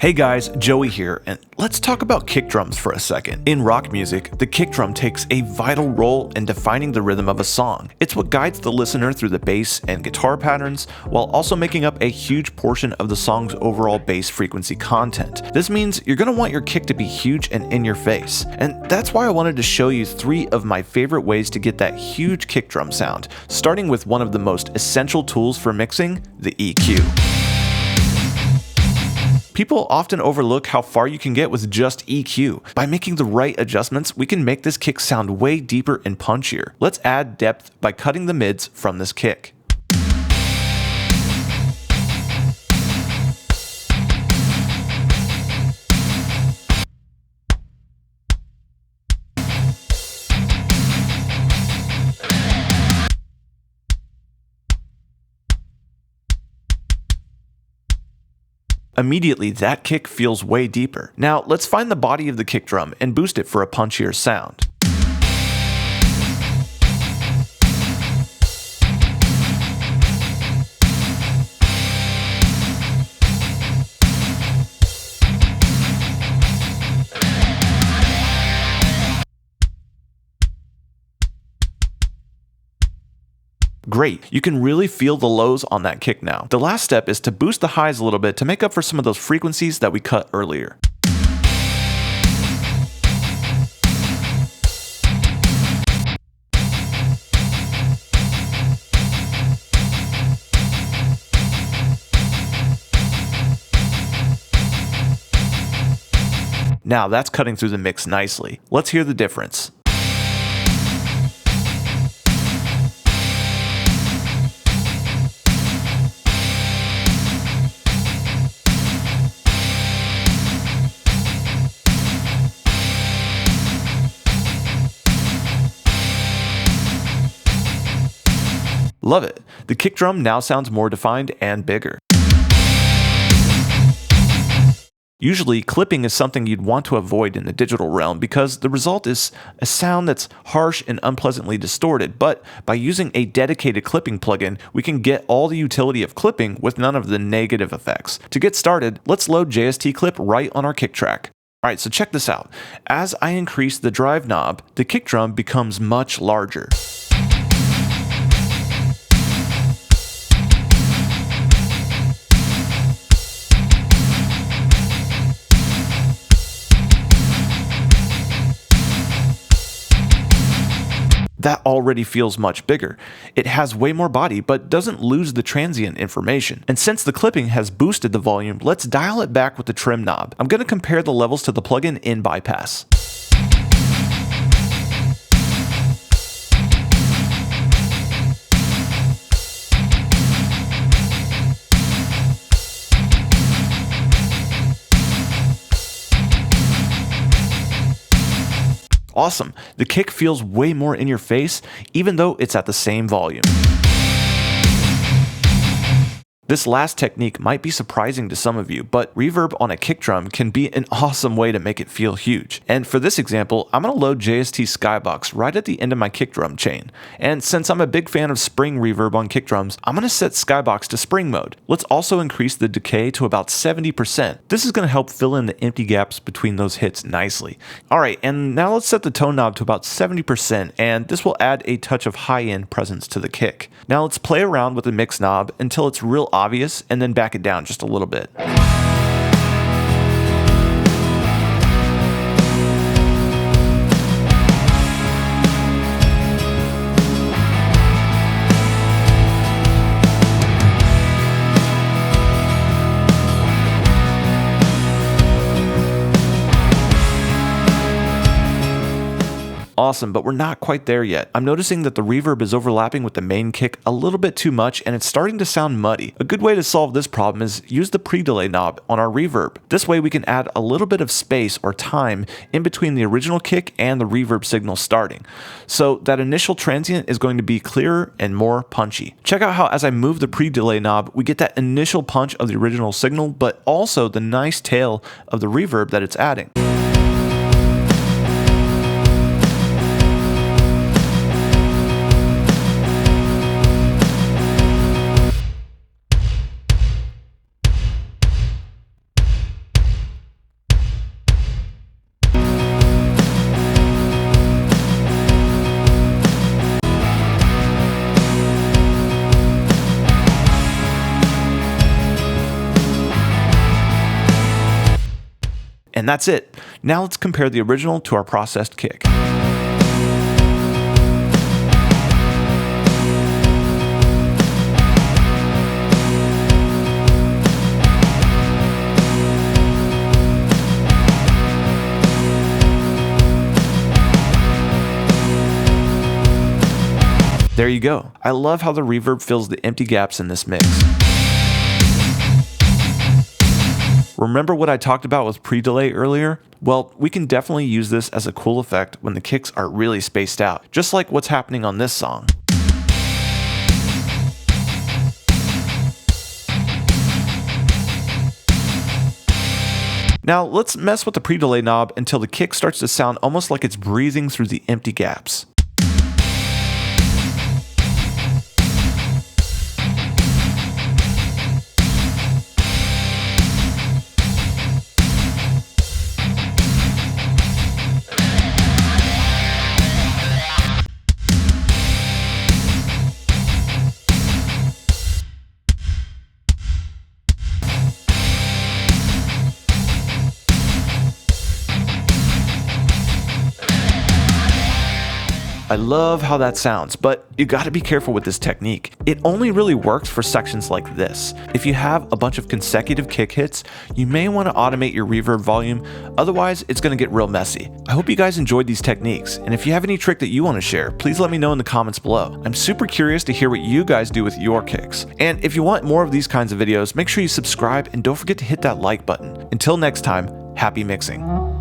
Hey guys, Joey here, and let's talk about kick drums for a second. In rock music, the kick drum takes a vital role in defining the rhythm of a song. It's what guides the listener through the bass and guitar patterns, while also making up a huge portion of the song's overall bass frequency content. This means you're going to want your kick to be huge and in your face, and that's why I wanted to show you 3 of my favorite ways to get that huge kick drum sound, starting with one of the most essential tools for mixing, the EQ. People often overlook how far you can get with just EQ. By making the right adjustments, we can make this kick sound way deeper and punchier. Let's add depth by cutting the mids from this kick. Immediately, that kick feels way deeper. Now, let's find the body of the kick drum and boost it for a punchier sound. Great, you can really feel the lows on that kick now. The last step is to boost the highs a little bit to make up for some of those frequencies that we cut earlier. Now that's cutting through the mix nicely. Let's hear the difference. Love it. The kick drum now sounds more defined and bigger. Usually, clipping is something you'd want to avoid in the digital realm because the result is a sound that's harsh and unpleasantly distorted, but by using a dedicated clipping plugin, we can get all the utility of clipping with none of the negative effects. To get started, let's load JST Clip right on our kick track. Alright, so check this out. As I increase the drive knob, the kick drum becomes much larger. That already feels much bigger. It has way more body, but doesn't lose the transient information. And since the clipping has boosted the volume, let's dial it back with the trim knob. I'm going to compare the levels to the plugin in Bypass. Awesome, the kick feels way more in your face, even though it's at the same volume. This last technique might be surprising to some of you, but reverb on a kick drum can be an awesome way to make it feel huge. And for this example, I'm going to load JST Skybox right at the end of my kick drum chain. And since I'm a big fan of spring reverb on kick drums, I'm going to set Skybox to spring mode. Let's also increase the decay to about 70%. This is going to help fill in the empty gaps between those hits nicely. Alright, and now let's set the tone knob to about 70%, and this will add a touch of high-end presence to the kick. Now let's play around with the mix knob until it's real obvious, and then back it down just a little bit. Awesome, but we're not quite there yet. I'm noticing that the reverb is overlapping with the main kick a little bit too much, and it's starting to sound muddy. A good way to solve this problem is use the pre-delay knob on our reverb. This way we can add a little bit of space or time in between the original kick and the reverb signal starting. So that initial transient is going to be clearer and more punchy. Check out how as I move the pre-delay knob, we get that initial punch of the original signal, but also the nice tail of the reverb that it's adding. And that's it. Now let's compare the original to our processed kick. There you go. I love how the reverb fills the empty gaps in this mix. Remember what I talked about with pre-delay earlier? Well, we can definitely use this as a cool effect when the kicks are really spaced out, just like what's happening on this song. Now let's mess with the pre-delay knob until the kick starts to sound almost like it's breathing through the empty gaps. I love how that sounds, but you gotta be careful with this technique. It only really works for sections like this. If you have a bunch of consecutive kick hits, you may want to automate your reverb volume, otherwise it's gonna get real messy. I hope you guys enjoyed these techniques, and if you have any trick that you want to share, please let me know in the comments below. I'm super curious to hear what you guys do with your kicks. And if you want more of these kinds of videos, make sure you subscribe and don't forget to hit that like button. Until next time, happy mixing.